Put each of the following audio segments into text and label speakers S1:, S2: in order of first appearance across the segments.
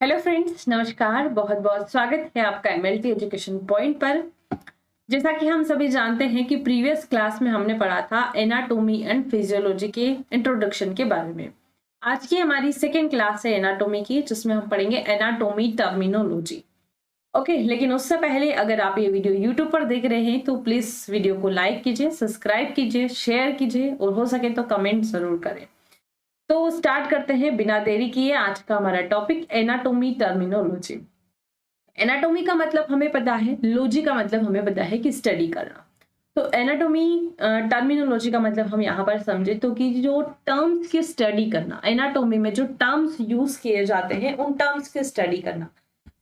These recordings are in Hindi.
S1: हेलो फ्रेंड्स, नमस्कार। बहुत बहुत स्वागत है आपका एमएलटी एजुकेशन पॉइंट पर। जैसा कि हम सभी जानते हैं कि प्रीवियस क्लास में हमने पढ़ा था एनाटॉमी एंड फिजियोलॉजी के इंट्रोडक्शन के बारे में। आज की हमारी सेकेंड क्लास है एनाटॉमी की, जिसमें हम पढ़ेंगे एनाटॉमी टर्मिनोलॉजी। ओके, लेकिन उससे पहले अगर आप ये वीडियो यूट्यूब पर देख रहे हैं तो प्लीज वीडियो को लाइक कीजिए, सब्सक्राइब कीजिए, शेयर कीजिए और हो सके तो कमेंट जरूर करें। तो स्टार्ट करते हैं बिना देरी किए। आज का हमारा टॉपिक एनाटॉमी टर्मिनोलॉजी। एनाटॉमी का मतलब हमें पता है, लॉजी का मतलब हमें पता है कि स्टडी करना। तो एनाटॉमी टर्मिनोलॉजी का मतलब हम यहाँ पर समझे तो कि जो टर्म्स की स्टडी करना, एनाटॉमी में जो टर्म्स यूज किए जाते हैं उन टर्म्स की स्टडी करना।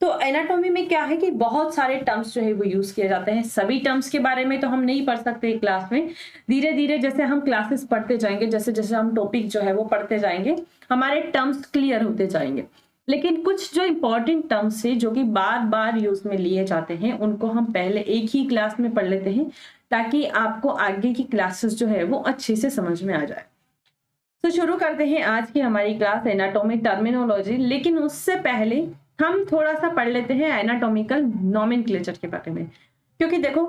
S1: तो एनाटॉमी में क्या है कि बहुत सारे टर्म्स जो है वो यूज किए जाते हैं। सभी टर्म्स के बारे में तो हम नहीं पढ़ सकते क्लास में। धीरे धीरे जैसे हम क्लासेस पढ़ते जाएंगे, जैसे जैसे हम टॉपिक जो है वो पढ़ते जाएंगे, हमारे टर्म्स क्लियर होते जाएंगे। लेकिन कुछ जो इंपॉर्टेंट टर्म्स है जो कि बार बार यूज में लिए जाते हैं, उनको हम पहले एक ही क्लास में पढ़ लेते हैं ताकि आपको आगे की क्लासेस जो है वो अच्छे से समझ में आ जाए। तो शुरू करते हैं आज की हमारी क्लास एनाटॉमिक टर्मिनोलॉजी। लेकिन उससे पहले हम थोड़ा सा पढ़ लेते हैं एनाटॉमिकल नॉमेनक्लेचर के बारे में। क्योंकि देखो,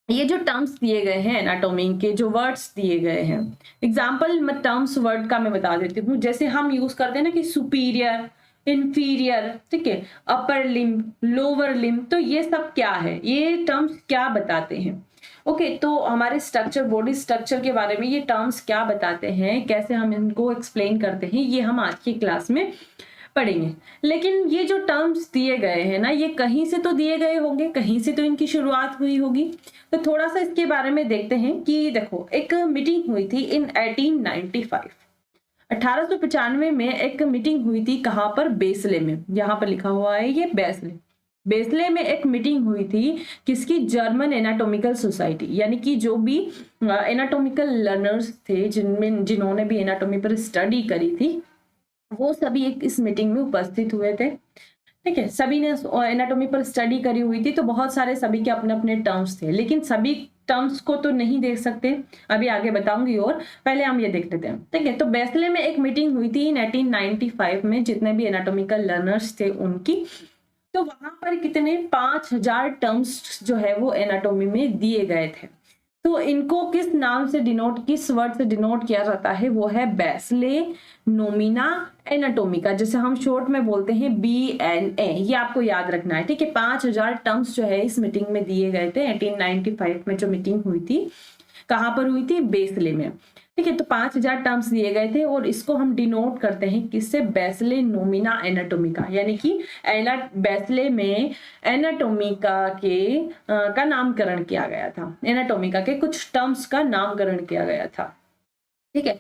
S1: ये जो टर्म्स दिए गए हैं एनाटॉमी के, जो वर्ड्स दिए गए हैं, एग्जाम्पल टर्म्स वर्ड का मैं बता देती हूँ। जैसे हम यूज करते हैं ना कि सुपीरियर, इंफीरियर, ठीक है, अपर लिम्ब, लोअर लिम्ब, तो ये सब क्या है, ये टर्म्स क्या बताते हैं। ओके, तो हमारे स्ट्रक्चर, बॉडी स्ट्रक्चर के बारे में ये टर्म्स क्या बताते हैं, कैसे हम इनको एक्सप्लेन करते हैं, ये हम आज की क्लास में पढ़ेंगे। लेकिन ये जो टर्म्स दिए गए हैं ना, ये कहीं से तो दिए गए होंगे, कहीं से तो इनकी शुरुआत हुई होगी। तो थोड़ा सा इसके बारे में देखते हैं कि देखो, एक मीटिंग हुई थी इन 1895, 1895 में एक मीटिंग हुई थी। कहाँ पर? बेसले में। यहाँ पर लिखा हुआ है ये बेसले। बेसले में एक मीटिंग हुई थी किसकी? जर्मन एनाटॉमिकल सोसाइटी, यानी कि जो भी एनाटॉमिकल लर्नर्स थे, जिन्होंने भी एनाटॉमी पर स्टडी करी थी, वो सभी एक इस मीटिंग में उपस्थित हुए थे। ठीक है, सभी ने एनाटॉमी पर स्टडी करी हुई थी, तो बहुत सारे सभी के अपने अपने टर्म्स थे। लेकिन सभी टर्म्स को तो नहीं देख सकते, अभी आगे बताऊंगी। और पहले हम ये देख लेते हैं। ठीक है, तो बेसले में एक मीटिंग हुई थी 1995 में, जितने भी एनाटॉमिकल लर्नर्स थे उनकी। तो वहां पर कितने 5000 टर्म्स जो है वो एनाटॉमी में दिए गए थे। तो इनको किस नाम से डिनोट, किस वर्ड से डिनोट किया जाता है? वो है बेसले नोमिना एनाटोमिका, जैसे हम शॉर्ट में बोलते हैं BNA। ये आपको याद रखना है। ठीक है, 5000 टर्म्स जो है इस मीटिंग में दिए गए थे। 1895 में जो मीटिंग हुई थी, कहां पर हुई थी? बेसले में। ठीक है, तो 5000 टर्म्स दिए गए थे और इसको हम डिनोट करते हैं किससे? बेसले नोमिना एनाटोमिका, यानी कि बेसले में एनाटोमिका के का नामकरण किया गया था। एनाटोमिका के कुछ टर्म्स का नामकरण किया गया था। ठीक है,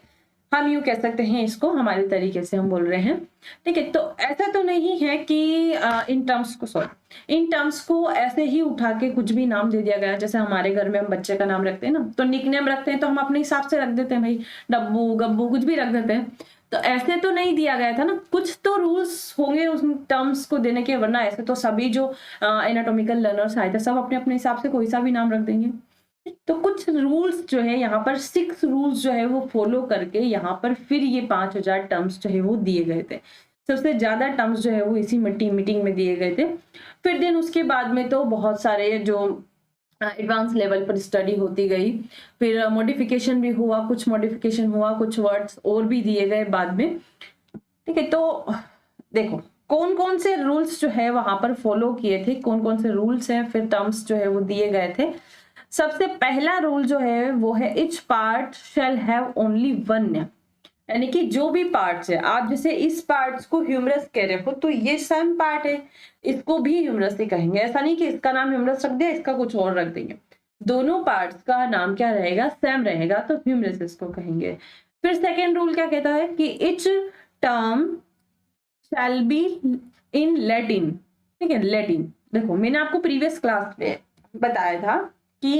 S1: हम यूं कह सकते हैं इसको, हमारे तरीके से हम बोल रहे हैं। ठीक है, तो ऐसा तो नहीं है कि इन टर्म्स को ऐसे ही उठा के कुछ भी नाम दे दिया गया। जैसे हमारे घर में हम बच्चे का नाम रखते हैं ना, तो निकनेम रखते हैं, तो हम अपने हिसाब से रख देते हैं, भाई डब्बू, गब्बू, कुछ भी रख देते हैं। तो ऐसे तो नहीं दिया गया था ना, कुछ तो रूल्स होंगे उस टर्म्स को देने के, वरना ऐसे तो सभी जो एनाटॉमिकल लर्नर्स आए थे सब अपने अपने हिसाब से कोई सा भी नाम रख देंगे। तो कुछ रूल्स जो है यहाँ पर, 6 रूल्स जो है वो फॉलो करके यहाँ पर फिर ये 5000 टर्म्स जो है वो दिए गए थे। सबसे ज्यादा टर्म्स जो है वो इसी मीटिंग में दिए गए थे। फिर दिन उसके बाद में तो बहुत सारे जो एडवांस लेवल पर स्टडी होती गई, फिर मॉडिफिकेशन भी हुआ, कुछ मॉडिफिकेशन हुआ, कुछ वर्ड्स और भी दिए गए बाद में। ठीक है, तो देखो कौन कौन से रूल्स जो है वहां पर फॉलो किए थे, कौन कौन से रूल्स हैं, फिर टर्म्स जो है वो दिए गए थे। सबसे पहला रूल जो है वो है each part shall have only one name, यानी कि जो भी पार्ट्स है, आप जैसे इस पार्ट्स को ह्यूमरस कह रहे हो तो ये सेम पार्ट है, इसको भी ह्यूमरस ही कहेंगे। ऐसा नहीं कि इसका नाम ह्यूमरस रख दिया, इसका कुछ और रख देंगे। दोनों पार्ट्स का नाम क्या रहेगा? सेम रहेगा, तो ह्यूमरस इसको कहेंगे। फिर सेकेंड रूल क्या कहता है कि each term shall be in Latin. ठीक है, लैटिन। देखो, मैंने आपको प्रीवियस क्लास में बताया था कि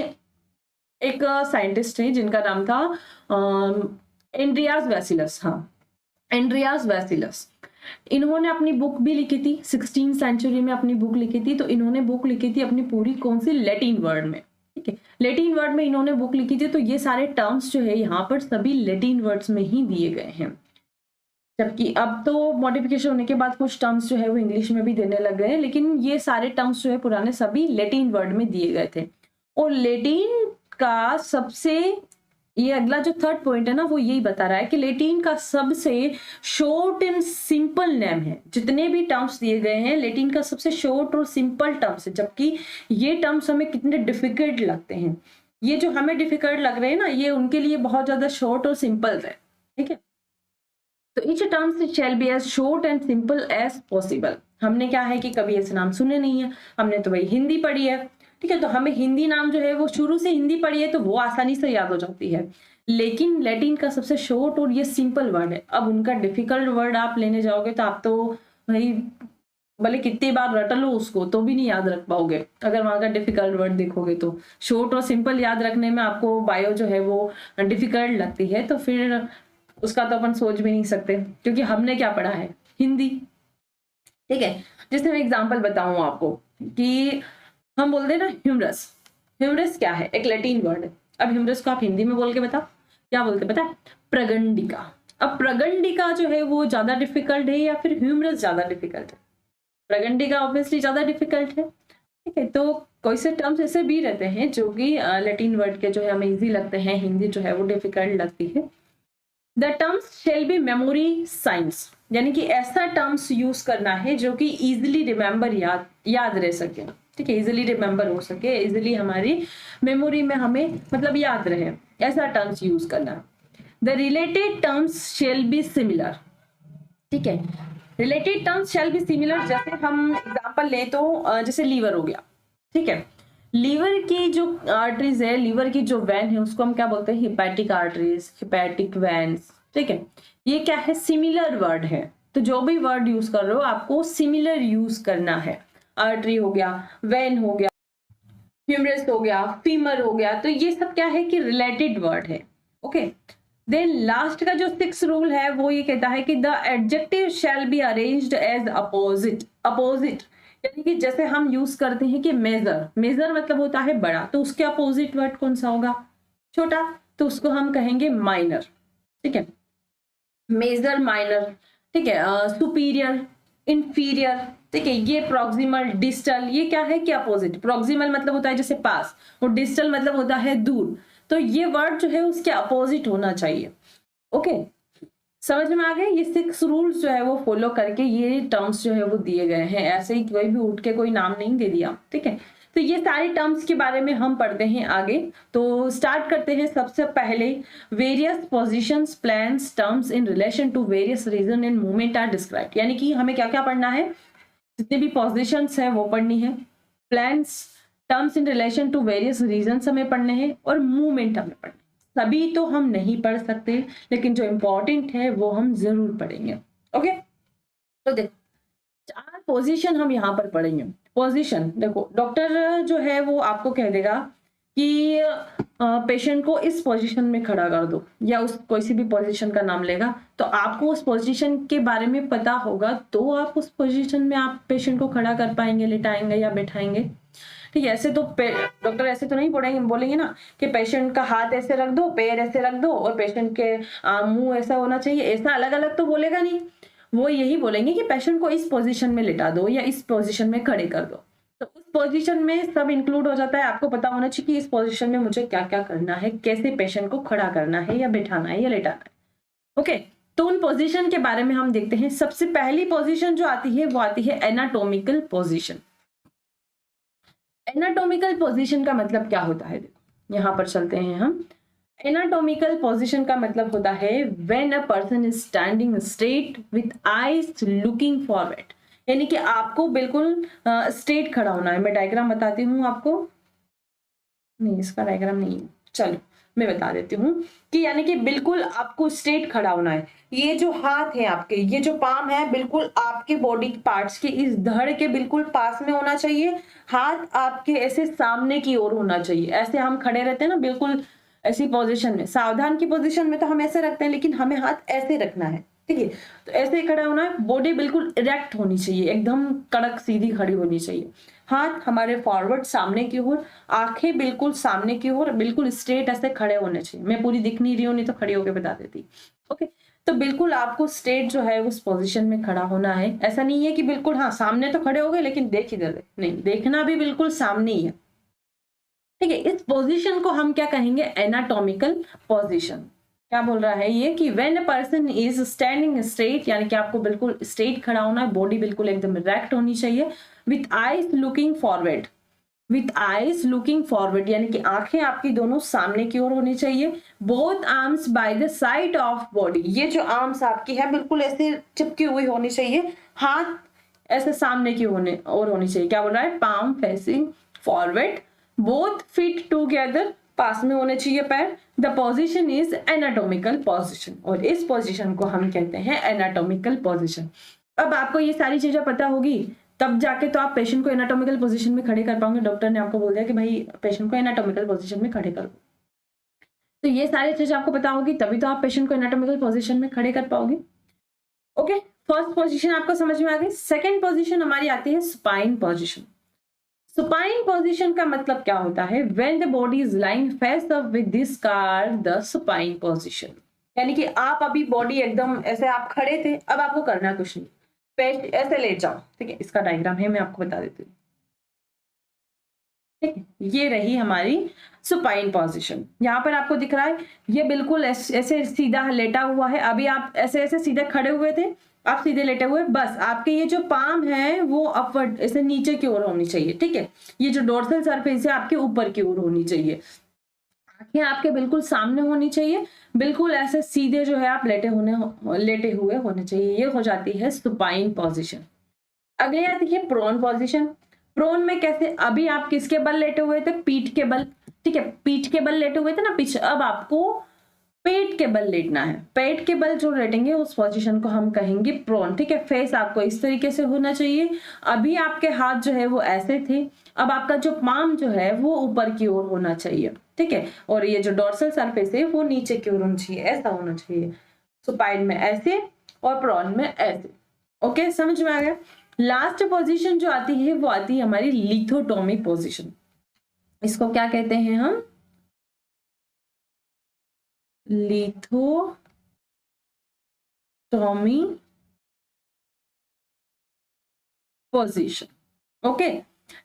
S1: एक साइंटिस्ट है जिनका नाम था एंड्रियास वैसिलस। हाँ, एंड्रियास वैसिलस। इन्होंने अपनी बुक भी लिखी थी, 16th सेंचुरी में अपनी बुक लिखी थी। तो इन्होंने बुक लिखी थी अपनी पूरी कौन सी? लैटिन वर्ड में। ठीक है, लैटिन वर्ड में इन्होंने बुक लिखी थी, तो ये सारे टर्म्स जो है यहाँ पर सभी लैटिन वर्ड्स में ही दिए गए हैं। जबकि अब तो मॉडिफिकेशन होने के बाद कुछ टर्म्स जो है वो इंग्लिश में भी देने लग गए हैं, लेकिन ये सारे टर्म्स जो है पुराने सभी लैटिन वर्ड में दिए गए थे। और लैटिन का सबसे, ये अगला जो थर्ड पॉइंट है ना वो यही बता रहा है कि लैटिन का सबसे शॉर्ट एंड सिंपल नेम है। जितने भी टर्म्स दिए गए हैं लैटिन का सबसे शॉर्ट और सिंपल टर्म्स है, जबकि ये टर्म्स हमें कितने डिफिकल्ट लगते हैं। ये जो हमें डिफिकल्ट लग रहे हैं ना, ये उनके लिए बहुत ज्यादा शॉर्ट और सिंपल है। ठीक है, तो each terms shall be as short and simple as possible। हमने क्या है कि कभी ऐसे नाम सुने नहीं है, हमने तो भाई हिंदी पढ़ी है। ठीक है, तो हमें हिंदी नाम जो है वो शुरू से हिंदी पढ़ी है तो वो आसानी से याद हो जाती है। लेकिन लैटिन का सबसे शॉर्ट और ये सिंपल वर्ड है। अब उनका डिफिकल्ट वर्ड आप लेने जाओगे तो आप तो भाई भले कितनी बार रट लो उसको तो भी नहीं याद रख पाओगे। अगर वहां का डिफिकल्ट वर्ड देखोगे तो शॉर्ट और सिंपल याद रखने में आपको बायो जो है वो डिफिकल्ट लगती है, तो फिर उसका तो अपन सोच भी नहीं सकते, क्योंकि हमने क्या पढ़ा है, हिंदी। ठीक है, जैसे मैं एग्जांपल बताऊं आपको कि हम बोलते हैं ना ह्यूमरस। ह्यूमरस क्या है, एक लैटिन वर्ड है। अब ह्यूमरस को आप हिंदी में बोल के बताओ क्या बोलते, पता है? प्रगंडिका। अब प्रगंडिका जो है वो ज्यादा डिफिकल्ट है या फिर ह्यूमरस ज्यादा डिफिकल्ट है? प्रगंडिका ऑब्वियसली ज्यादा डिफिकल्ट है। ठीक है, तो कोई से टर्म्स ऐसे भी रहते हैं जो कि लैटिन वर्ड के जो है हमें इजी लगते हैं, हिंदी जो है वो डिफिकल्ट लगती है। The terms shall be memory science, यानी कि ऐसा टर्म्स यूज करना है जो कि इजिली रिमेंबर, याद रह सके। ठीक है, इजिली रिमेंबर हो सके, इजिली हमारी मेमोरी में हमें मतलब याद रहे, ऐसा टर्म्स यूज करना। The related terms shall be similar. ठीक है, related terms shall be similar. जैसे हम एग्जांपल ले तो जैसे लीवर हो गया। ठीक है, लीवर की जो आर्टरीज है, लीवर की जो वैन है उसको हम क्या बोलते हैं, हिपैटिक आर्टरीज, हिपैटिक वैन्स। ठीक है, ये क्या है, सिमिलर वर्ड है। तो जो भी वर्ड यूज कर रहे हो आपको सिमिलर यूज करना है। आर्टरी हो गया, वैन हो गया, ह्यूमरस हो गया, फीमर हो गया, तो ये सब क्या है कि रिलेटेड वर्ड है। ओके, देन लास्ट का जो 6 रूल है वो ये कहता है कि the adjective shall be arranged as opposite. Opposite यानी कि जैसे हम यूज करते हैं कि मेजर, मेजर मतलब होता है बड़ा, तो उसके अपोजिट वर्ड कौन सा होगा, छोटा, तो उसको हम कहेंगे माइनर। ठीक है, मेजर, माइनर। ठीक है, सुपीरियर, इंफीरियर। ठीक है, ये प्रॉक्सिमल, डिस्टल, ये क्या है कि अपोजिट। प्रॉक्सिमल मतलब होता है जैसे पास, और डिस्टल मतलब होता है दूर। तो ये वर्ड जो है उसके अपोजिट होना चाहिए। ओके, समझ में आ गए? ये 6 रूल्स जो है वो फॉलो करके ये टर्म्स जो है वो दिए गए हैं। ऐसे ही कोई भी उठ के कोई नाम नहीं दे दिया। ठीक है, तो ये सारे टर्म्स के बारे में हम पढ़ते हैं आगे। तो स्टार्ट करते हैं सबसे पहले, various positions, planes, terms in relation to various region and movement are described. यानी कि हमें क्या क्या पढ़ना है, जितने भी पोजीशंस है वो पढ़नी है, planes, terms in relation to various regions हमें पढ़ने हैं, और मूवमेंट हमें पढ़ने। सभी तो हम नहीं पढ़ सकते, लेकिन जो इंपॉर्टेंट है वो हम जरूर पढ़ेंगे। ओके, तो देखो 4 पोजीशन हम यहाँ पर पढ़ेंगे। पोजीशन देखो, डॉक्टर जो है वो आपको कह देगा कि पेशेंट को इस पोजीशन में खड़ा कर दो, या उस कोई सी भी पोजीशन का नाम लेगा, तो आपको उस पोजीशन के बारे में पता होगा तो आप उस पोजीशन में आप पेशेंट को खड़ा कर पाएंगे, लेटाएंगे या बैठाएंगे। ठीक है, ऐसे तो डॉक्टर ऐसे तो नहीं बोलेंगे ना कि पेशेंट का हाथ ऐसे रख दो, पैर ऐसे रख दो, और पेशेंट के मुंह ऐसा होना चाहिए, ऐसा अलग अलग तो बोलेगा नहीं। वो यही बोलेंगे कि पेशेंट को इस पोजीशन में लिटा दो या इस पोजीशन में खड़े कर दो। तो उस पोजीशन में सब इंक्लूड हो जाता है। आपको पता होना चाहिए कि इस पोजीशन में मुझे क्या क्या करना है, कैसे पेशेंट को खड़ा करना है या बैठाना है या लेटाना है। ओके, तो उन पोजीशन के बारे में हम देखते हैं। सबसे पहली पोजीशन जो आती है वो आती है एनाटॉमिकल पोजीशन। एनाटॉमिकल पोजीशन का मतलब क्या होता है, देखो यहाँ पर चलते हैं हम। एनाटॉमिकल पोजीशन का मतलब होता है when a person is standing straight with eyes looking forward. यानी कि आपको बिल्कुल स्ट्रेट खड़ा होना है। मैं डायग्राम बताती हूँ आपको, नहीं इसका डायग्राम नहीं है, चलो मैं बता देती हूँ कि यानी कि बिल्कुल आपको स्ट्रेट खड़ा होना है। ये जो हाथ है आपके, ये जो पाम है, बिल्कुल आपके बॉडी पार्ट्स के इस धड़ के बिल्कुल पास में होना चाहिए। हाथ आपके ऐसे सामने की ओर होना चाहिए। ऐसे हम खड़े रहते हैं ना, बिल्कुल ऐसी पोजीशन में। सावधान की पोजीशन में तो हम ऐसे रखते हैं, लेकिन हमें हाथ ऐसे रखना है। ठीक है, तो ऐसे ही खड़ा होना है। बॉडी बिल्कुल इरेक्ट होनी चाहिए, एकदम कड़क सीधी खड़ी होनी चाहिए। हाथ हमारे फॉरवर्ड सामने की ओर, आंखें बिल्कुल सामने की ओर, बिल्कुल स्ट्रेट ऐसे खड़े होने चाहिए। मैं पूरी दिख नहीं रही हूँ, नहीं तो खड़ी होकर बता देती। ओके, तो बिल्कुल आपको स्ट्रेट जो है उस पोजीशन में खड़ा होना है। ऐसा नहीं है कि बिल्कुल हाँ सामने तो खड़े हो गए लेकिन देख इधर रहे, नहीं, देखना भी बिल्कुल सामने ही है। ठीक है, इस पोजीशन को हम क्या कहेंगे, एनाटॉमिकल पोजीशन। क्या बोल रहा है ये कि when a person is standing straight, यानी कि आपको बिल्कुल स्ट्रेट खड़ा होना है, बॉडी बिल्कुल एकदम इरेक्ट होनी चाहिए, with eyes looking forward, with eyes looking forward, यानी कि आंखें आपकी दोनों सामने की ओर होनी चाहिए। Both arms by the side of body, ये जो आर्म्स आपकी है बिल्कुल ऐसे चिपकी हुई होनी चाहिए, हाथ ऐसे सामने की ओर होनी चाहिए। क्या बोल रहा है, palm facing forward, both feet together, पास में होने चाहिए पैर। The position is anatomical position, और इस पोजिशन को हम कहते हैं एनाटोमिकल पोजिशन। अब आपको ये सारी चीजें पता होगी तब जाके तो आप पेशेंट को एनाटॉमिकल पोजीशन में खड़े कर पाओगे। डॉक्टर ने आपको बोल दिया कि भाई पेशेंट को एनाटॉमिकल पोजीशन में खड़े करो, तो ये सारी चीजें आपको पता होगी तभी तो आप पेशेंट को एनाटॉमिकल पोजीशन में खड़े कर पाओगे। ओके, फर्स्ट पोजीशन आपको समझ में आ गई। सेकंड पोजीशन हमारी आती है सुपाइन पोजीशन। सुपाइन पोजीशन का मतलब क्या होता है, when the body is lying face up with this car the supine position, यानी कि आप अभी बॉडी एकदम ऐसे आप खड़े थे, अब आपको करना कुछ नहीं, पेट ऐसे लेट जाओ। ठीक है, इसका डायग्राम है, मैं आपको बता देती हूँ। ठीक है, ये रही हमारी सुपाइन पोजीशन। यहाँ पर आपको दिख रहा है ये बिल्कुल ऐसे सीधा लेटा हुआ है, अभी आप ऐसे ऐसे सीधे खड़े हुए थे, आप सीधे लेटे हुए, बस आपके ये जो पाम है वो अपवर्ड ऐसे नीचे की ओर होनी चाहिए। ठीक है, ये जो डोर्सल सरफेस है आपके ऊपर की ओर होनी चाहिए, आंखें आपके बिल्कुल सामने होनी चाहिए, बिल्कुल ऐसे सीधे जो है आप लेटे हुए होने चाहिए। ये हो जाती है सुपाइन पोजीशन। अगली आती है प्रोन पोजीशन। प्रोन में कैसे, अभी आप किसके बल लेटे हुए थे, पीठ के बल। ठीक है, पीठ के बल लेटे हुए थे ना पीछे, अब आपको पेट के बल लेटना है। पेट के बल जो लेटेंगे उस पोजीशन को हम कहेंगे प्रोन। ठीक है, फेस आपको इस तरीके से होना चाहिए, अभी आपके हाथ जो है वो ऐसे थे, अब आपका जो पाम जो है वो ऊपर की ओर होना चाहिए। ठीक है, और ये जो डोर्सल सरफेस है वो नीचे की ओर होना चाहिए, ऐसा होना चाहिए। सुपाइन में ऐसे और प्रोन में ऐसे। ओके, समझ में आ गया। लास्ट पोजीशन जो आती है वो आती है हमारी लिथोटोमी पोजीशन। इसको क्या कहते हैं हम, lithotomy position. Okay,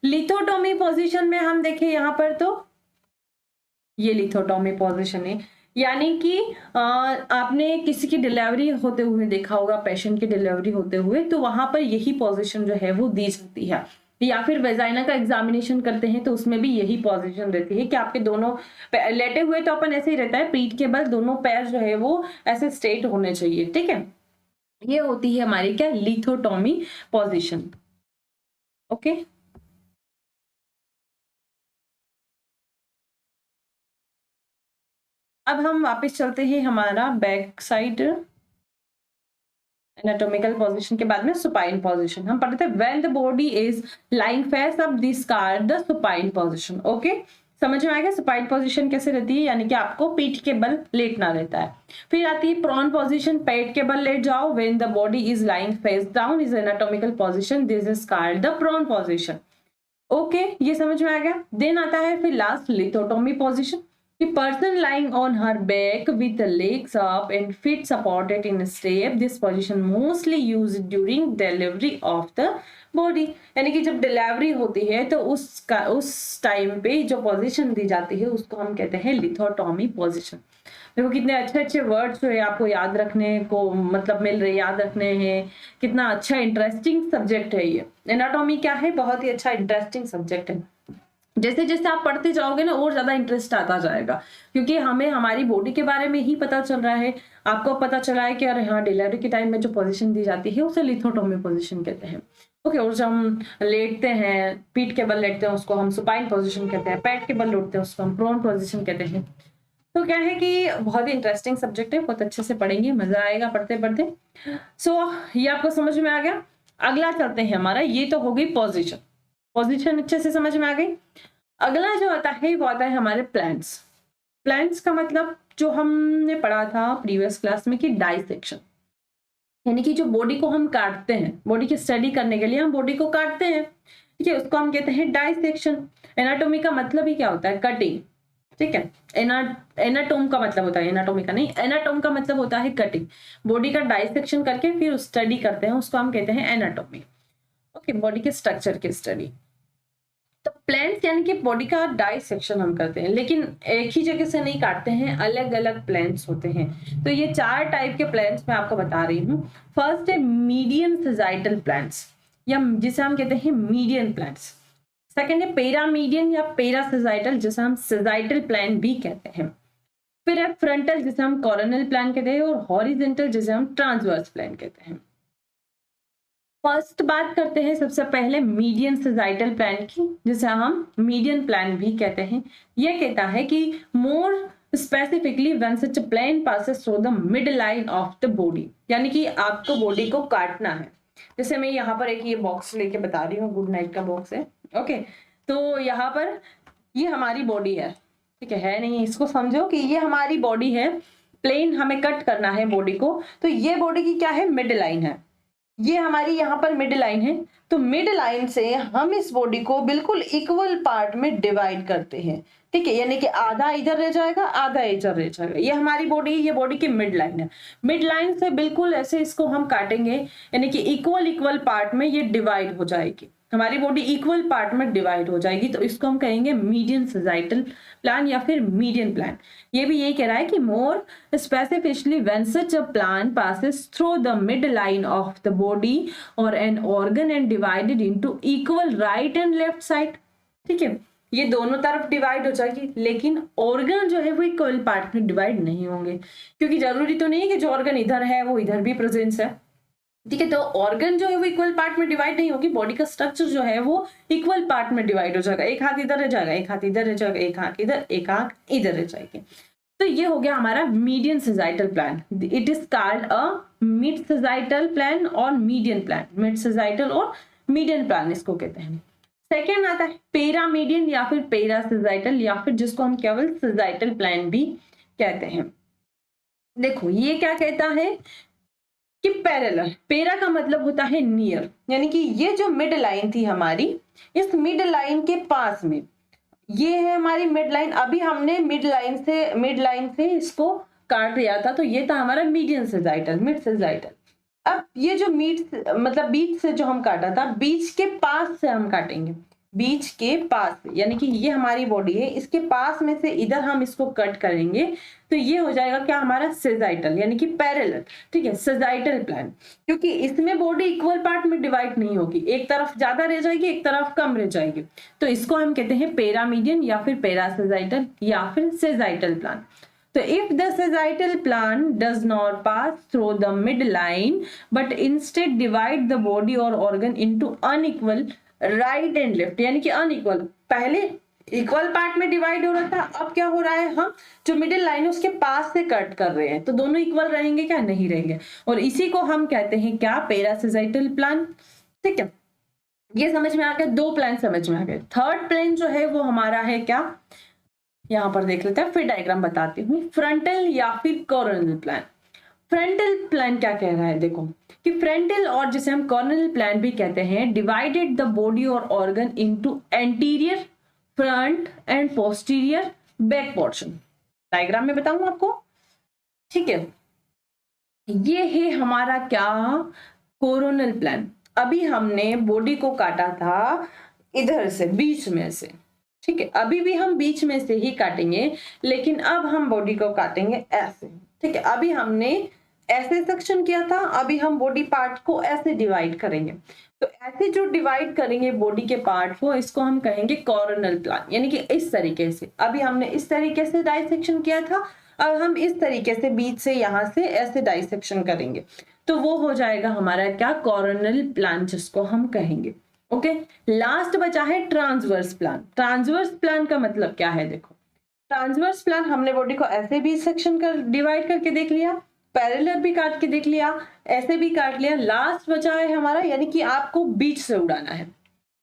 S1: lithotomy position में हम देखें यहां पर, तो ये लिथोटोमी पोजीशन है, यानी कि आपने किसी की डिलीवरी होते हुए देखा होगा, पेशेंट की डिलीवरी होते हुए, तो वहां पर यही पोजीशन जो है वो दी जाती है, या फिर वेजाइना का एग्जामिनेशन करते हैं तो उसमें भी यही पोजीशन रहती है कि आपके दोनों लेटे हुए तो अपन ऐसे ही रहता है, पीठ के बल दोनों पैर जो है वो ऐसे स्ट्रेट होने चाहिए। ठीक है, ये होती है हमारी क्या, लिथोटोमी पोजीशन। ओके, अब हम वापस चलते हैं हमारा बैक साइड एनाटॉमिकल पोजीशन के बाद में सुपाइन पोजीशन। हम पढ़ते थे when the body is lying face up this car the supine position. Okay, समझ में आएगा सुपाइन पोजीशन कैसे रहती है, यानी कि आपको पीठ के बल लेटना रहता है। फिर आती है प्रोन पोजीशन, पेट के बल लेट जाओ, when the body is lying face down is anatomical position, this is called the prone position. Okay, ये समझ में आ गया। देन आता है फिर last lithotomy position. The person lying on her back with the legs up and feet supported in a step. This position mostly used during delivery of the body. यानी कि जब डिलीवरी होती है तो उस टाइम पे जो पोजीशन दी जाती है उसको हम कहते हैं लिथोटोमी पोजीशन। देखो कितने अच्छे अच्छे वर्ड्स जो है आपको याद रखने को मतलब मिल रहे, याद रखने हैं। कितना अच्छा इंटरेस्टिंग सब्जेक्ट है ये। एनाटॉमी क्या है, बहुत ही अच्छा इंटरेस्टिंग सब्जेक्ट है। जैसे जैसे आप पढ़ते जाओगे ना और ज्यादा इंटरेस्ट आता जाएगा, क्योंकि हमें हमारी बॉडी के बारे में ही पता चल रहा है। आपको पता चला है कि अरे हाँ, डिलीवरी के टाइम में जो पोजीशन दी जाती है उसे लिथोटोमी पोजीशन कहते हैं। ओके, और जब हम लेटते हैं, पीठ के बल लेटते हैं उसको हम सुपाइन पोजीशन कहते हैं, पैर के बल लेटते हैं उसको हम प्रोन पोजीशन कहते हैं। तो क्या है कि बहुत ही इंटरेस्टिंग सब्जेक्ट है, बहुत अच्छे से पढ़ेंगे, मजा आएगा पढ़ते पढ़ते। सो ये आपको समझ में आ गया। अगला चलते हैं हमारा, ये तो हो गई पोजीशन, पोजीशन अच्छे से समझ में आ गई। अगला जो आता है वो आता है हमारे प्लांट्स। प्लांट्स का मतलब जो हमने पढ़ा था प्रीवियस क्लास में कि डाइसेक्शन, यानी कि जो बॉडी को हम काटते हैं, बॉडी की स्टडी करने के लिए हम बॉडी को काटते हैं। ठीक है, उसको हम कहते हैं डाइसेक्शन। एनाटॉमी का मतलब ही क्या होता है, कटिंग। ठीक है। एनाटोम का मतलब होता है, एनाटोमी का नहीं, एनाटोम का मतलब होता है कटिंग, बॉडी का डाइसेक्शन करके फिर स्टडी करते हैं उसको हम कहते हैं एनाटोमी। ओके, बॉडी के स्ट्रक्चर की स्टडी। तो प्लान्स यानी कि बॉडी का डाइसेक्शन हम करते हैं, लेकिन एक ही जगह से नहीं काटते हैं, अलग अलग प्लान्स होते हैं। तो ये 4 टाइप के प्लान्स मैं आपको बता रही हूँ। फर्स्ट है मीडियन सेजाइटल प्लान्स, या जिसे हम कहते हैं मीडियन प्लान्स। सेकेंड है पेरामीडियन या पेरासेजाइटल, जिसे हम सेजाइटल प्लान भी कहते हैं। फिर है फ्रंटल, जिसे हम कॉर्नल प्लान कहते हैं, और हॉरिजेंटल, जिसे हम ट्रांसवर्स प्लान कहते हैं। फर्स्ट बात करते हैं सबसे पहले मीडियन सेजाइटल प्लान की, जिसे हम मीडियन प्लान भी कहते हैं। यह कहता है कि more specifically when such a plan passes through the mid line of the body, यानी कि आपको बॉडी को काटना है। जैसे मैं यहाँ पर एक ये बॉक्स लेके बता रही हूँ, गुड नाइट का बॉक्स है। ओके, तो यहाँ पर ये हमारी बॉडी है, ठीक है नहीं, इसको समझो कि ये हमारी बॉडी है, प्लेन हमें कट करना है बॉडी को। तो ये बॉडी की क्या है, मिड लाइन है, ये हमारी यहाँ पर मिड लाइन है। तो मिड लाइन से हम इस बॉडी को बिल्कुल इक्वल पार्ट में डिवाइड करते हैं, ठीक है, यानी कि आधा इधर रह जाएगा, आधा इधर रह जाएगा। ये हमारी बॉडी, ये बॉडी की मिड लाइन है। मिड लाइन से बिल्कुल ऐसे इसको हम काटेंगे, यानी कि इक्वल पार्ट में ये डिवाइड हो जाएगी, हमारी बॉडी इक्वल पार्ट में डिवाइड हो जाएगी। तो इसको हम कहेंगे मीडियन सेजाइटल प्लान या फिर मीडियन प्लान। ये भी यही कह रहा है कि more specifically when such a plan passes through the mid line of the body और an organ and divided into equal right and left side, ठीक है, ये दोनों तरफ डिवाइड हो जाएगी, लेकिन ऑर्गन जो है वो इक्वल पार्ट में डिवाइड नहीं होंगे, क्योंकि जरूरी तो नहीं है कि जो ऑर्गन इधर है वो इधर भी प्रेजेंस है, ठीक है। तो ऑर्गन जो है वो इक्वल पार्ट में डिवाइड नहीं होगी, बॉडी का स्ट्रक्चर जो है वो इक्वल पार्ट में डिवाइड हो जाएगा। एक हाथ इधर रह जाएगा, एक हाथ इधर रह जाएगा, एक हाथ इधर, एक हाथ इधर रह जाएगी। तो ये हो गया हमारा median sagittal plan. It is called a mid sagittal plan और मीडियन प्लान, मिड सेजाइटल और मीडियन प्लान इसको कहते हैं। सेकेंड आता है पेरामीडियन या फिर पेरासेजाइटल, या फिर जिसको हम केवल सेजाइटल प्लान भी कहते हैं। देखो ये क्या कहता है कि पैरेलल, पेरा का मतलब होता है नियर, यानी कि ये जो मिड लाइन थी हमारी, इस मिड लाइन के पास में ये है हमारी मिड लाइन। अभी हमने मिड लाइन से इसको काट दिया था, तो ये था हमारा मीडियन सेजाइटल, मिड सेजाइटल। अब ये जो मतलब बीच से जो हम काटा था, बीच के पास से हम काटेंगे, बीच के पास से, यानी कि ये हमारी बॉडी है, इसके पास में से इधर हम इसको कट करेंगे, तो ये हो जाएगा क्या हमारा सेजाइटल, यानी कि पैरेलल, ठीक है, सेजाइटल प्लान। क्योंकि इसमें बॉडी इक्वल पार्ट में डिवाइड नहीं होगी, एक तरफ ज्यादा रह जाएगी, एक तरफ कम रह जाएगी, तो इसको हम कहते हैं पेरामीडियन या फिर पेरासेजाइटल या फिर सेजाइटल प्लान। तो if the sagittal plan does not pass through the midline but instead divide the body or organ into unequal right and left, यानी कि unequal, पहले इक्वल पार्ट में डिवाइड हो रहा था, अब क्या हो रहा है, हम जो मिडिल लाइन है उसके पास से कट कर रहे हैं, तो दोनों इक्वल रहेंगे क्या, नहीं रहेंगे, और इसी को हम कहते हैं क्या, पेरासेजाइटल प्लान, ठीक है। ये समझ में आ गया, 2 प्लान समझ में आ गए। थर्ड प्लान जो है वो हमारा है क्या, यहां पर देख लेते हैं, फिर डायग्राम बताती हूँ। फ्रंटल या फिर कॉर्नल प्लान। फ्रंटल प्लान क्या कह रहा है, देखो कि फ्रंटल और जिसे हम कॉर्नल प्लान भी कहते हैं, डिवाइडेड द बॉडी और organ into anterior, front end posterior, back portion. Diagram में बताऊं आपको, ठीक है। ये है हमारा क्या, कोरोनल प्लान। अभी हमने बॉडी को काटा था इधर से, बीच में से, ठीक है, अभी भी हम बीच में से ही काटेंगे, लेकिन अब हम बॉडी को काटेंगे ऐसे, ठीक है। अभी हमने ऐसे सेक्शन किया था, अभी हम बॉडी पार्ट को ऐसे डिवाइड करेंगे। तो ऐसे जो डिवाइड करेंगे बॉडी के पार्ट को, इसको हम कहेंगे कॉर्नल प्लान, यानी कि इस तरीके से। अभी हमने इस तरीके से डाइसेक्शन किया था, अब हम इस तरीके से बीच से यहां से ऐसे डाइसेक्शन करेंगे, तो वो हो जाएगा हमारा क्या, कॉर्नल प्लान, जिसको हम कहेंगे। ओके, लास्ट बचा है ट्रांसवर्स प्लान। ट्रांसवर्स प्लान का मतलब क्या है, देखो ट्रांसवर्स प्लान, हमने बॉडी को ऐसे भी सेक्शन कर डिवाइड करके देख लिया, पैरेलल भी काट के देख लिया, ऐसे भी काट लिया, लास्ट बचा है हमारा, यानी कि आपको बीच से उड़ाना है।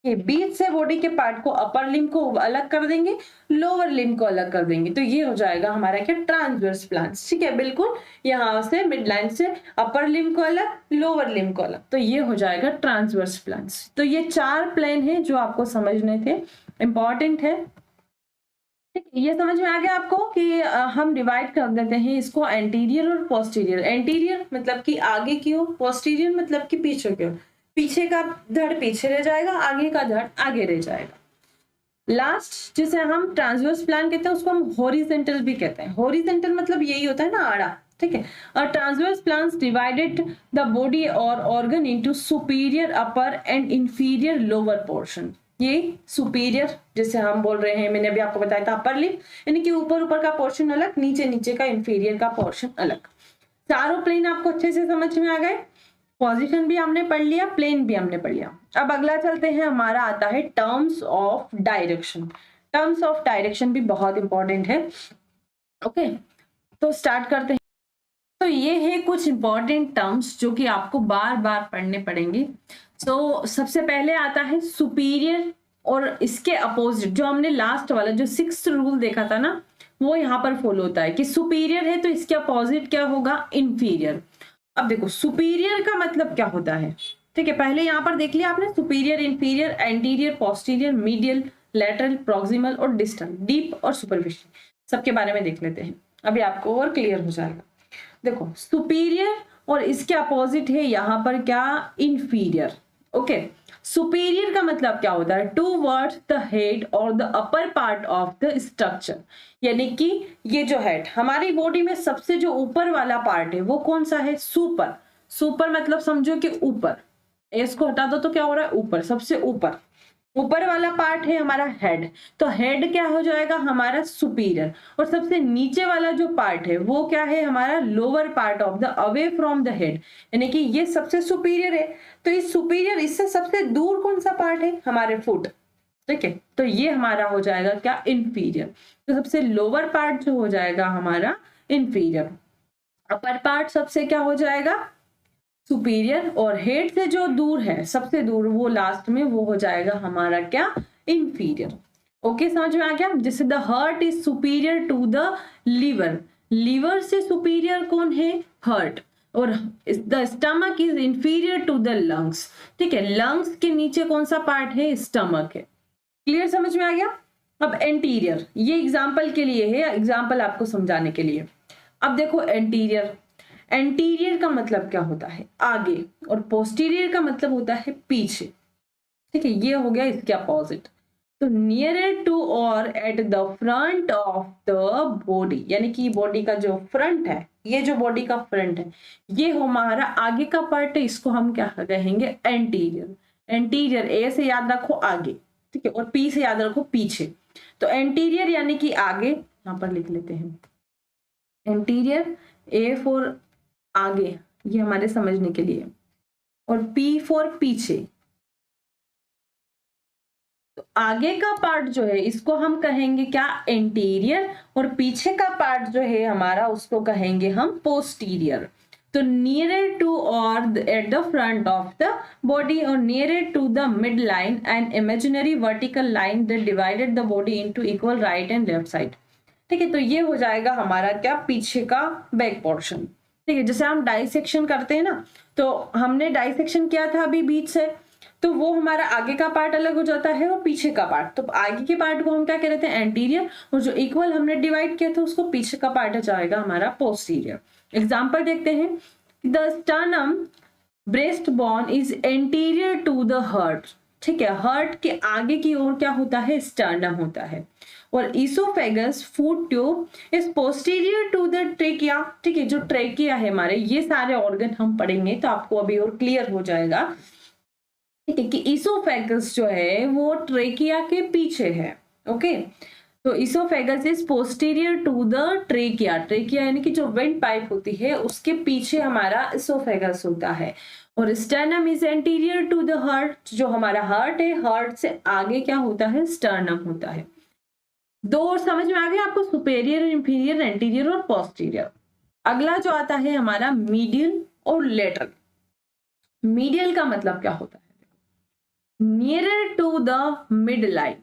S1: ये बीच से बॉडी के पार्ट को, अपर लिम्ब को अलग कर देंगे, लोअर लिम्ब को अलग कर देंगे, तो ये हो जाएगा हमारा क्या, ट्रांसवर्स प्लान, ठीक है। बिल्कुल यहाँ से मिड लाइन से अपर लिम्ब को अलग, लोअर लिम्ब को अलग, तो ये हो जाएगा ट्रांसवर्स प्लान। तो ये 4 प्लान है जो आपको समझने थे, इंपॉर्टेंट है, ठीक है, ये समझ में आ गया आपको कि हम डिवाइड कर देते हैं इसको एंटीरियर और पोस्टीरियर। एंटीरियर मतलब कि आगे की ओर, पोस्टीरियर मतलब कि पीछे की ओर। पीछे का धड़ पीछे रह जाएगा, आगे का धड़ आगे रह जाएगा। लास्ट जिसे हम ट्रांसवर्स प्लान कहते हैं उसको हम हॉरिजेंटल भी कहते हैं। हॉरिजेंटल मतलब यही होता है ना, आड़ा। ठीक है, और transverse plans divided the body और organ into superior upper and inferior lower portion. ये सुपीरियर जिसे हम बोल रहे हैं, मैंने अभी आपको बताया था अपर लिप, यानी कि ऊपर ऊपर का पोर्शन अलग, नीचे नीचे का इंफीरियर का पोर्शन अलग। चारों प्लेन आपको अच्छे से समझ में आ गए। पोजीशन भी हमने पढ़ लिया, प्लेन भी हमने पढ़ लिया। अब अगला चलते हैं, हमारा आता है terms of direction. Terms of direction भी बहुत इंपॉर्टेंट है। ओके, तो स्टार्ट करते हैं। तो ये है कुछ इंपॉर्टेंट टर्म्स जो कि आपको बार बार पढ़ने पड़ेंगे। तो सबसे पहले आता है सुपीरियर, और इसके अपोजिट जो हमने लास्ट वाला जो 6th रूल देखा था ना, वो यहाँ पर फॉलो होता है कि सुपीरियर है तो इसके अपोजिट क्या होगा, इंफीरियर। अब देखो सुपीरियर का मतलब क्या होता है। ठीक है, पहले यहाँ पर देख लिया आपने, superior, inferior, anterior, posterior, medial, lateral, proximal और डिस्टल, डीप और सुपरफिशियल, सबके बारे में देख लेते हैं, अभी आपको और क्लियर हो जाएगा। देखो सुपीरियर और इसके अपोजिट है यहाँ पर क्या, इंफीरियर। ओके, सुपीरियर का मतलब क्या होता है, टूवर्ड्स द हेड और the upper part of the structure, यानी कि ये जो हेड, हमारी बॉडी में सबसे जो ऊपर वाला पार्ट है वो कौन सा है, सुपर। सुपर मतलब समझो कि ऊपर, एस को हटा दो तो क्या हो रहा है, ऊपर, सबसे ऊपर, ऊपर वाला पार्ट है हमारा हेड, तो हेड क्या हो जाएगा हमारा सुपीरियर। और सबसे नीचे वाला जो पार्ट है वो क्या है, हमारा lower part of the, away from the head, यानी कि ये सबसे सुपीरियर है। तो इस सुपीरियर, इससे सबसे दूर कौन सा पार्ट है, हमारे फुट। ठीक है, तो ये हमारा हो जाएगा क्या, इंफीरियर। तो सबसे लोअर पार्ट जो हो जाएगा हमारा इंफीरियर, अपर पार्ट सबसे क्या हो जाएगा, सुपीरियर, और हेड से जो दूर है सबसे दूर, वो लास्ट में वो हो जाएगा हमारा क्या, इंफीरियर। ओके, समझ में आ गया। जैसे the heart is superior to the liver, liver से सुपीरियर कौन है, हार्ट, और the stomach is inferior to the lungs. ठीक है, लंग्स के नीचे कौन सा पार्ट है, स्टमक है। क्लियर, समझ में आ गया। अब एंटीरियर, ये एग्जाम्पल के लिए है, एग्जाम्पल आपको समझाने के लिए। अब देखो एंटीरियर, एंटीरियर का मतलब क्या होता है, आगे, और पोस्टीरियर का मतलब होता है पीछे। ठीक है, ये हो गया इसके अपोजिट। तो नियरर टू और at the front of the body, यानी कि बॉडी का जो फ्रंट है, ये जो बॉडी का फ्रंट है, ये हमारा आगे का पार्ट है, इसको हम क्या कहेंगे, एंटीरियर। एंटीरियर, ए से याद रखो आगे, ठीक है, और पी से याद रखो पीछे। तो एंटीरियर यानी कि आगे, यहां पर लिख लेते हैं एंटीरियर, ए फॉर आगे, ये हमारे समझने के लिए, और पी फॉर पीछे। तो आगे का पार्ट जो है इसको हम कहेंगे क्या, एंटीरियर, और पीछे का पार्ट जो है हमारा उसको कहेंगे हम पोस्टीरियर। तो नियरर टू और at the front of the body, और nearer to the mid line and imaginary vertical line that divided the body into equal right and left side. ठीक है, तो ये हो जाएगा हमारा क्या, पीछे का बैक पोर्शन। ठीक है, जैसे हम डाइसेक्शन करते हैं ना, तो हमने डाइसेक्शन किया था अभी बीच से, तो वो हमारा आगे का पार्ट अलग हो जाता है और पीछे का पार्ट। तो आगे के पार्ट को हम क्या कह रहे थे, एंटीरियर, और जो इक्वल हमने डिवाइड किया था उसको पीछे का पार्ट जाएगा हमारा पोस्टीरियर। एग्जाम्पल देखते हैं, the sternum breast bone is anterior to the heart. ठीक है, हार्ट के आगे की ओर क्या होता है, स्टर्नम होता है, और oesophagus food tube is posterior to the trachea. ठीक है, जो ट्रेकिया है हमारे, ये सारे ऑर्गन हम पढ़ेंगे तो आपको अभी और क्लियर हो जाएगा। ठीक है, कि इसोफेगस जो है वो ट्रेकिया के पीछे है। ओके, तो oesophagus is posterior to the trachea, trachea यानी कि जो वेंट पाइप होती है उसके पीछे हमारा इसोफेगस होता है, और sternum is anterior to the heart, जो हमारा हार्ट है, हार्ट से आगे क्या होता है, स्टर्नम होता है। दो और समझ में आ गया आपको, सुपेरियर, इंफीरियर, एंटीरियर और पोस्टीरियर। अगला जो आता है हमारा मीडियल और लेटरल। मीडियल का मतलब क्या होता है, nearer to the mid line,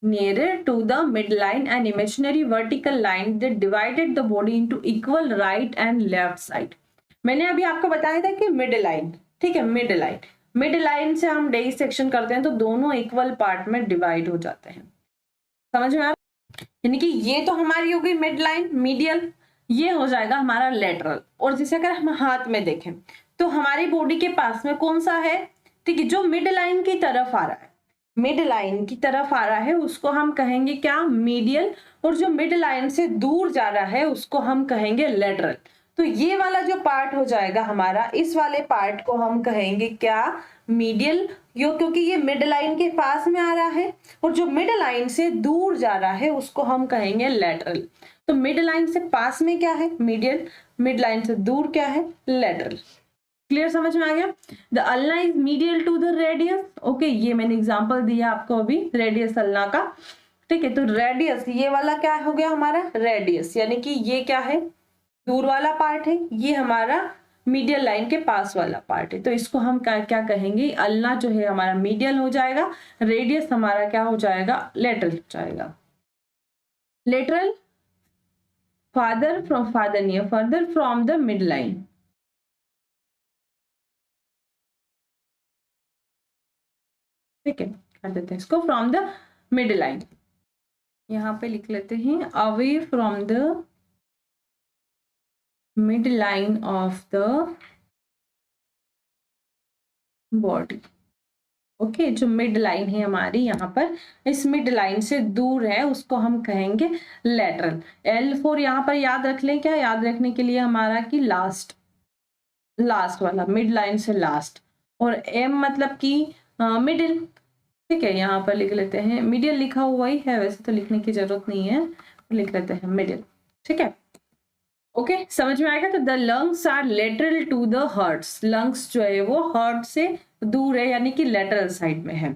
S1: nearer to the midline and imaginary vertical line that divided the body into equal right and left side। मैंने अभी आपको बताया था कि मिड लाइन, ठीक है, मिड लाइन, मिड लाइन से हम डिसेक्शन करते हैं तो दोनों इक्वल पार्ट में डिवाइड हो जाते हैं। समझ में आ, यानी कि ये तो हमारी हो गई मिड लाइन मीडियल, ये हो जाएगा हमारा लेटरल। और जैसे अगर हम हाथ में देखें तो हमारी बॉडी के पास में कौन सा है, ठीक है, जो मिड लाइन की तरफ आ रहा है, मिड लाइन की तरफ आ रहा है उसको हम कहेंगे क्या, मीडियल। और जो मिड लाइन से दूर जा रहा है उसको हम कहेंगे लेटरल। तो ये वाला जो पार्ट हो जाएगा हमारा, इस वाले पार्ट को हम कहेंगे क्या, मीडियल। यो क्योंकि ये मिड लाइन के पास में आ रहा है, और जो मिड लाइन से दूर जा रहा है उसको हम कहेंगे लेटरल। तो मिड लाइन से पास में क्या है, मीडियल, मिड लाइन से दूर क्या है, लेटरल। क्लियर, समझ में आ गया। The ulna is medial to the radius. Okay, ये मैंने एग्जांपल दिया आपको अभी रेडियस अल्ना का, ठीक है। तो रेडियस ये वाला क्या हो गया हमारा, रेडियस, यानी कि ये क्या है, दूर वाला पार्ट है, ये हमारा मीडियल लाइन के पास वाला पार्ट है। तो इसको हम क्या कहेंगे, अल्ना जो है हमारा मीडियल हो जाएगा, रेडियस हमारा क्या हो जाएगा, लेटरल हो जाएगा। लेटरल फादर फ्रॉम, फादर नहीं है, further from the mid line, ठीक है, कर देते हैं इसको फ्रॉम द मिड लाइन। यहां पे लिख लेते हैं away from the mid line of the body. Okay, जो मिड लाइन है हमारी यहाँ पर, इस मिड लाइन से दूर है उसको हम कहेंगे लेटरल। L4 यहाँ पर याद रख लें, क्या याद रखने के लिए हमारा कि लास्ट, लास्ट वाला, मिड लाइन से लास्ट। और M मतलब कि मिडिल, ठीक है, यहाँ पर लिख लेते हैं मिडिल, लिखा हुआ ही है वैसे तो लिखने की जरूरत नहीं है, लिख लेते हैं मिडिल, ठीक है। ओके, समझ में आएगा। तो the lungs are lateral to the hearts, lungs जो है वो हार्ट से दूर है, यानी कि लेटरल साइड में है।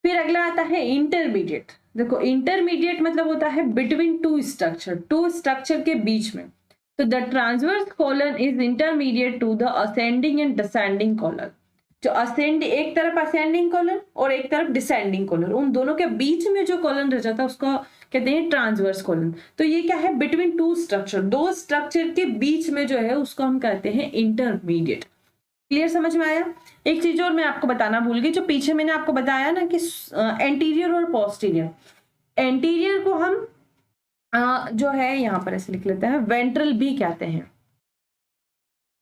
S1: फिर अगला आता है इंटरमीडिएट। देखो इंटरमीडिएट मतलब होता है between two structure, two structure के बीच में। तो the transverse colon is intermediate to the ascending and descending colon. जो असेंड, एक तरफ असेंडिंग कॉलन और एक तरफ डिसेंडिंग कॉलन, उन दोनों के बीच में जो कॉलन रह जाता है उसको कहते हैं ट्रांसवर्स कॉलन। तो ये क्या है, बिटवीन टू स्ट्रक्चर, दो स्ट्रक्चर के बीच में जो है उसको हम कहते हैं इंटरमीडिएट। क्लियर, समझ में आया। एक चीज और मैं आपको बताना भूल गई, जो पीछे मैंने आपको बताया ना कि एंटीरियर और पोस्टीरियर, एंटीरियर को हम जो है यहाँ पर ऐसे लिख लेते हैं वेंट्रल भी कहते हैं,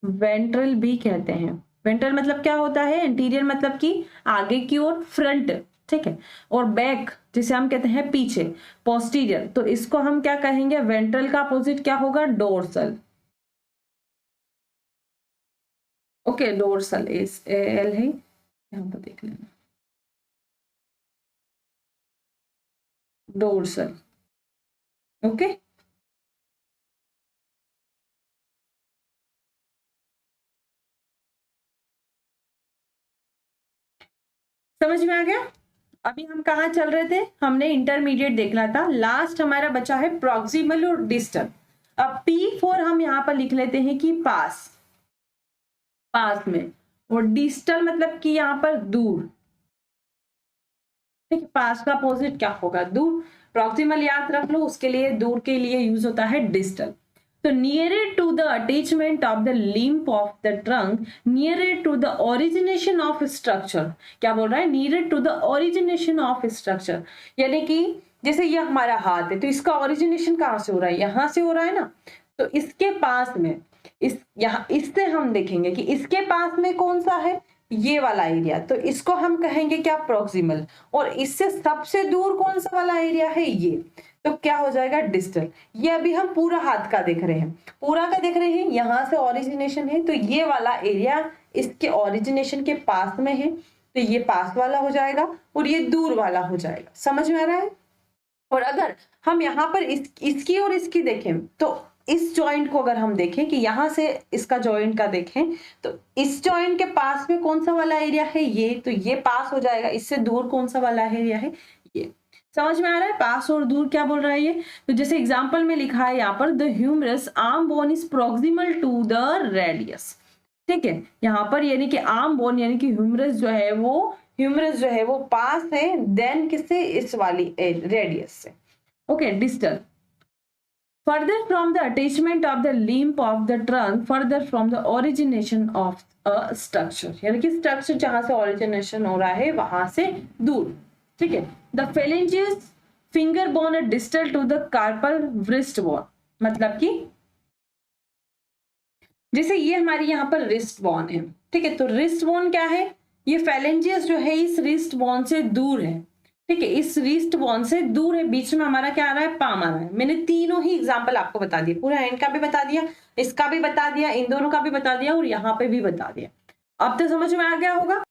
S1: वेंट्रल भी कहते हैं। वेंट्रल मतलब क्या होता है, एंटीरियर मतलब कि आगे की ओर, फ्रंट, ठीक है, और बैक जिसे हम कहते हैं पीछे, पोस्टीरियर। तो इसको हम क्या कहेंगे, वेंट्रल का अपोजिट क्या होगा, डोर्सल। ओके, डोर्सल इस एल है, यहाँ पर देख लेना, डोर्सल। ओके, समझ में आ गया। अभी हम कहाँ चल रहे थे, हमने इंटरमीडिएट देखना था, लास्ट हमारा बचा है प्रॉक्सिमल और डिस्टल। अब P4 हम यहाँ पर लिख लेते हैं कि पास, पास में, और डिस्टल मतलब कि यहाँ पर दूर, ठीक है। पास का अपोजिट क्या होगा, दूर। प्रॉक्सिमल याद रख लो, उसके लिए, दूर के लिए यूज होता है डिस्टल। तो nearest to the attachment of the limb of the trunk, nearest to the origination of structure. क्या बोल रहा है, nearest to the origination of structure, यानी कि जैसे ये हमारा हाथ है तो इसका ओरिजिनेशन कहाँ से हो रहा है, यहाँ से हो रहा है ना। तो इसके पास में, इस यहाँ इससे हम देखेंगे कि इसके पास में कौन सा है, ये वाला एरिया, तो इसको हम कहेंगे क्या, प्रॉक्सिमल। और इससे सबसे दूर कौन सा वाला एरिया है, ये, तो क्या हो जाएगा, डिस्टल। ये अभी हम पूरा हाथ का देख रहे हैं, पूरा का देख रहे हैं, यहाँ से ओरिजिनेशन है, तो ये वाला एरिया इसके ओरिजिनेशन के पास में है, तो ये पास वाला हो जाएगा और ये दूर वाला हो जाएगा। समझ में आ रहा है। और अगर हम यहाँ पर इसकी और इसकी देखें, तो इस जॉइंट को अगर हम देखें कि यहाँ से इसका जॉइंट का देखें, तो इस जॉइंट के पास में कौन सा वाला एरिया है, ये, तो ये पास हो जाएगा। इससे दूर कौन सा वाला एरिया है, ये। समझ में आ रहा है, पास और दूर क्या बोल रहा है ये। तो जैसे एग्जांपल में लिखा है यहाँ पर, the humerus arm bone is proximal to the radius, ठीक है। यहाँ पर यानी कि आर्म बोन यानी कि ह्यूमरस जो है वो, ह्यूमरस जो है वो पास है देन किससे, इस वाली रेडियस से। Okay, distal, further from the attachment of the limb of the trunk, further from the origination of a structure, यानी कि structure जहां से origination हो रहा है वहां से दूर, ठीक है। the phalanges फिंगर बोन है distal to the carpal wrist bone, मतलब कि जैसे ये हमारी यहाँ पर रिस्ट बोन है, ठीक है, तो रिस्ट बोन क्या है, ये फेलेंजियस जो है इस रिस्ट बोन से दूर है, ठीक है, इस रिस्ट बोन से दूर है, बीच में हमारा क्या आ रहा है, पाम आ रहा है। मैंने तीनों ही एग्जांपल आपको बता दिए, पूरा हैंड का भी बता दिया, इसका भी बता दिया, इन दोनों का भी बता दिया और यहाँ पे भी बता दिया। अब तो समझ में आ गया होगा।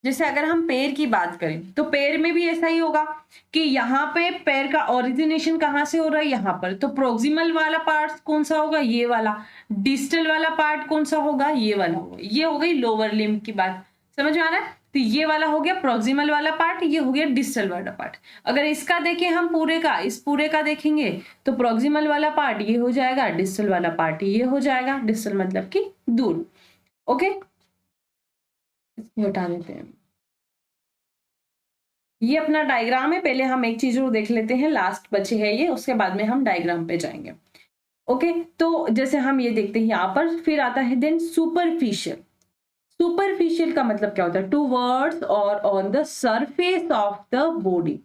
S1: जैसे अगर हम पैर की बात करें तो पैर में भी ऐसा ही होगा कि यहाँ पे पैर का ओरिजिनेशन कहाँ से हो रहा है, यहाँ पर, तो प्रोक्सिमल वाला पार्ट कौन सा होगा, ये वाला, डिस्टल वाला पार्ट कौन सा होगा, ये वाला होगा। ये हो गई लोअर लिम्ब की बात, समझ में आ रहा है। तो ये वाला हो गया प्रोक्सिमल वाला पार्ट, ये हो गया डिस्टल वाला पार्ट। अगर इसका देखें हम पूरे का, इस पूरे का देखेंगे तो प्रोक्सिमल वाला पार्ट ये हो जाएगा, डिस्टल वाला पार्ट ये हो जाएगा, डिस्टल मतलब कि दूर। ओके, हटा देते हैं। ये अपना डायग्राम है, पहले हम एक चीज और देख लेते हैं, लास्ट बचे है ये, उसके बाद में हम डायग्राम पे जाएंगे। ओके, तो जैसे हम ये देखते हैं यहाँ पर, फिर आता है देन सुपरफिशियल। सुपरफिशियल का मतलब क्या होता है, टूवर्ड्स और on the surface of the body.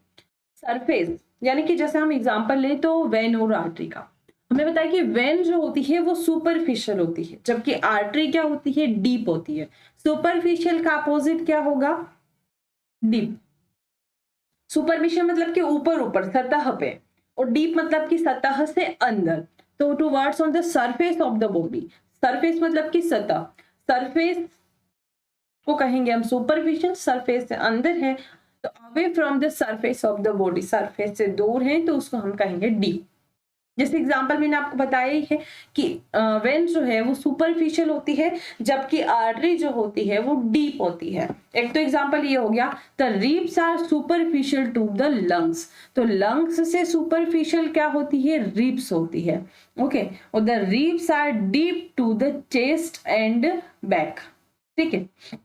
S1: Surface यानी कि जैसे हम एग्जांपल लें तो वेन और आर्टरी का, हमने बताया कि वेन जो होती है वो सुपरफिशियल होती है, जबकि आर्टरी क्या होती है, डीप होती है। सुपरफिशियल का अपोजिट क्या होगा, डीप। सुपरफिशियल मतलब कि ऊपर ऊपर सतह पे, और डीप मतलब कि सतह से अंदर। तो towards on the surface of the body, surface मतलब कि सतह, सरफेस को कहेंगे हम सुपरफिशियल, सरफेस से अंदर है तो away from the surface of the body, surface से दूर है तो उसको हम कहेंगे डीप। जैसे एग्जांपल मैंने आपको बताया ही है कि वेन जो है वो सुपरफिशियल होती है, जबकि आर्टरी जो होती है वो डीप होती है। एक तो एग्जांपल ये हो गया, the ribs are superficial to the lungs, तो लंग्स से सुपरफिशियल क्या होती है, रिब्स होती है। ओके, और the ribs are deep to the chest and back, ठीक है।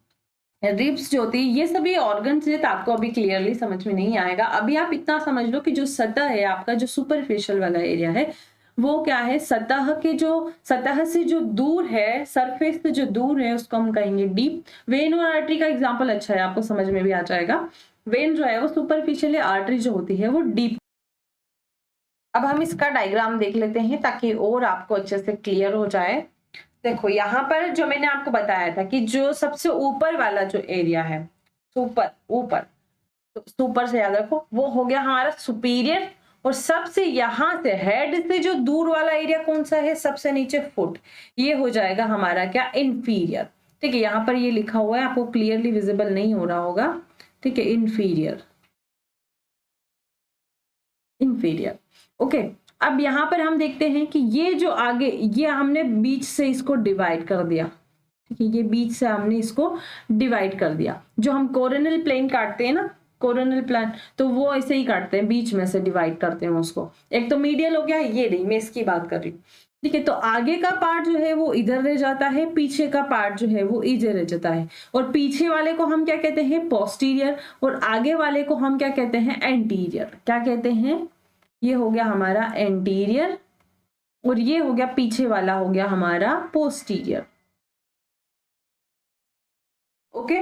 S1: रिब्स जो होती है ये सभी ऑर्गन्स है, तो आपको अभी क्लियरली समझ में नहीं आएगा। अभी आप इतना समझ लो कि जो सतह है आपका, जो सुपरफिशियल वाला एरिया है वो क्या है, सतह के जो, सतह से जो दूर है, सरफेस से जो दूर है उसको हम कहेंगे डीप। वेन और आर्टरी का एग्जांपल अच्छा है, आपको समझ में भी आ जाएगा। वेन जो है वो सुपरफिशियल है, आर्टरी जो होती है वो डीप। अब हम इसका डायग्राम देख लेते हैं ताकि और आपको अच्छे से क्लियर हो जाए। देखो यहाँ पर जो मैंने आपको बताया था कि जो सबसे ऊपर वाला जो एरिया है, सुपर ऊपर, तो सुपर से याद रखो वो हो गया हमारा सुपीरियर, और सबसे यहाँ से हेड से जो दूर वाला एरिया कौन सा है, सबसे नीचे फुट, ये हो जाएगा हमारा क्या, इंफीरियर। ठीक है, यहाँ पर ये लिखा हुआ है, आपको क्लियरली विजिबल नहीं हो रहा होगा, ठीक है, इंफीरियर, इंफीरियर। ओके, अब यहाँ पर हम देखते हैं कि ये जो आगे, ये हमने बीच से इसको डिवाइड कर दिया, ठीक है, ये बीच से हमने इसको डिवाइड कर दिया। जो हम कोरोनल प्लेन काटते हैं ना, कोरोनल प्लेन, तो वो ऐसे ही काटते हैं, बीच में से डिवाइड करते हैं उसको। एक तो मीडियल हो गया, ये नहीं, मैं इसकी बात कर रही हूँ, ठीक है। तो आगे का पार्ट जो है वो इधर रह जाता है, पीछे का पार्ट जो है वो इधर रह जाता है, और पीछे वाले को हम क्या कहते हैं, पोस्टीरियर, और आगे वाले को हम क्या कहते हैं, एंटीरियर। क्या कहते हैं, ये हो गया हमारा एंटीरियर, और ये हो गया पीछे वाला हो गया हमारा पोस्टीरियर। ओके,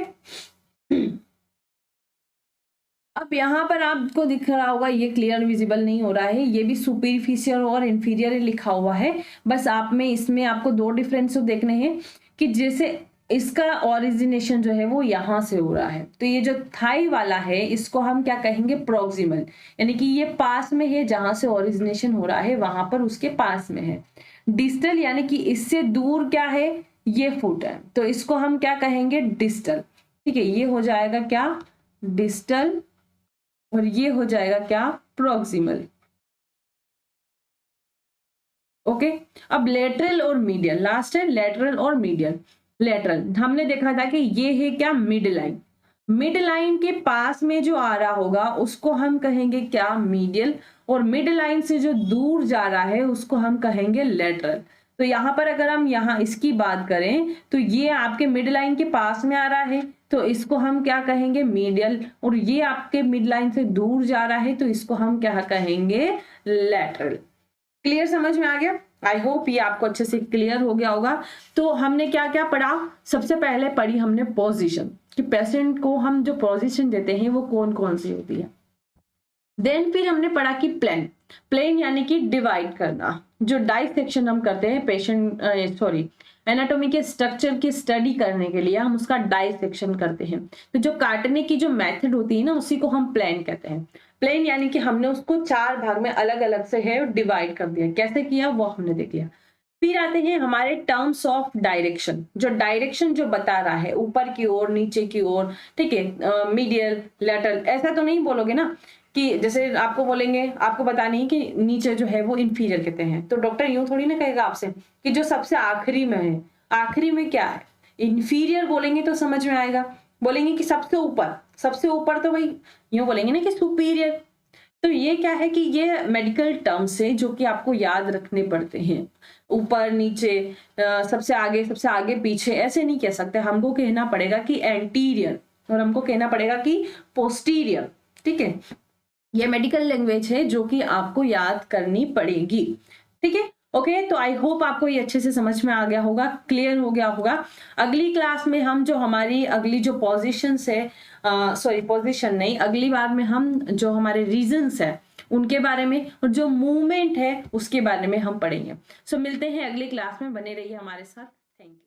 S1: अब यहाँ पर आपको दिख रहा होगा, ये क्लियर विजिबल नहीं हो रहा है, ये भी सुपरफिशियल और इंफीरियर लिखा हुआ है। बस आप में इसमें आपको दो डिफरेंस देखने हैं कि जैसे इसका ओरिजिनेशन जो है वो यहाँ से हो रहा है, तो ये जो थाई वाला है इसको हम क्या कहेंगे, प्रोक्सिमल, यानी कि ये पास में है, जहां से ओरिजिनेशन हो रहा है वहां पर उसके पास में है। डिस्टल यानी कि इससे दूर क्या है, ये फुट है, तो इसको हम क्या कहेंगे, डिस्टल। ठीक है, ये हो जाएगा क्या, डिस्टल, और ये हो जाएगा क्या, प्रोक्सिमल। ओके, अब लेटरल और मीडियल, लास्ट है लेटरल और मीडियल। लेटरल हमने देखा था कि ये है क्या, मिड लाइन, मिड लाइन के पास में जो आ रहा होगा उसको हम कहेंगे क्या, मीडियल, और मिड लाइन से जो दूर जा रहा है उसको हम कहेंगे लेटरल। तो यहाँ पर अगर हम यहाँ इसकी बात करें तो ये आपके मिड लाइन के पास में आ रहा है तो इसको हम क्या कहेंगे, मीडियल, और ये आपके मिड लाइन से दूर जा रहा है तो इसको हम क्या कहेंगे, लेटरल। क्लियर, समझ में आ गया? आई होप ये आपको अच्छे से क्लियर हो गया होगा। तो हमने क्या क्या पढ़ा, सबसे पहले पढ़ी हमने पोजीशन, कि पेशेंट को हम जो पोजीशन देते हैं वो कौन कौन सी होती है। देन फिर हमने पढ़ा कि प्लेन, प्लेन यानी कि डिवाइड करना। जो डाइसेक्शन हम करते हैं पेशेंट एनाटॉमी के स्ट्रक्चर की स्टडी करने के लिए हम उसका डाइसेक्शन करते हैं। तो जो काटने की जो मेथड होती है ना, उसी को हम प्लेन कहते हैं। प्लेन यानी कि हमने उसको 4 भाग में अलग अलग से है डिवाइड कर दिया। कैसे किया वो हमने देख लिया। फिर आते हैं हमारे टर्म्स ऑफ डायरेक्शन। जो डायरेक्शन जो बता रहा है ऊपर की ओर, नीचे की ओर, ठीक है, मीडियल, लेटरल, ऐसा तो नहीं बोलोगे ना कि जैसे आपको बोलेंगे, आपको बतानी है कि नीचे जो है वो इंफीरियर कहते हैं, तो डॉक्टर यूं थोड़ी ना कहेगा आपसे कि जो सबसे आखिरी में है, आखिरी में क्या है, इंफीरियर बोलेंगे तो समझ में आएगा। बोलेंगे कि सबसे ऊपर, सबसे ऊपर तो भाई यूं बोलेंगे ना कि सुपीरियर। तो ये क्या है कि ये मेडिकल टर्म्स है जो कि आपको याद रखने पड़ते हैं। ऊपर नीचे, सबसे आगे पीछे ऐसे नहीं कह सकते। हमको कहना पड़ेगा कि एंटीरियर, और हमको कहना पड़ेगा कि पोस्टीरियर। ठीक है, ये मेडिकल लैंग्वेज है जो कि आपको याद करनी पड़ेगी। ठीक है, ओके। तो आई होप आपको ये अच्छे से समझ में आ गया होगा, क्लियर हो गया होगा। अगली क्लास में हम जो हमारी अगली जो पोजीशंस है, पोजीशन नहीं, अगली बार में हम जो हमारे रीजंस है उनके बारे में और जो मूवमेंट है उसके बारे में हम पढ़ेंगे। सो मिलते हैं अगली क्लास में, बने रहिए हमारे साथ। Thank you.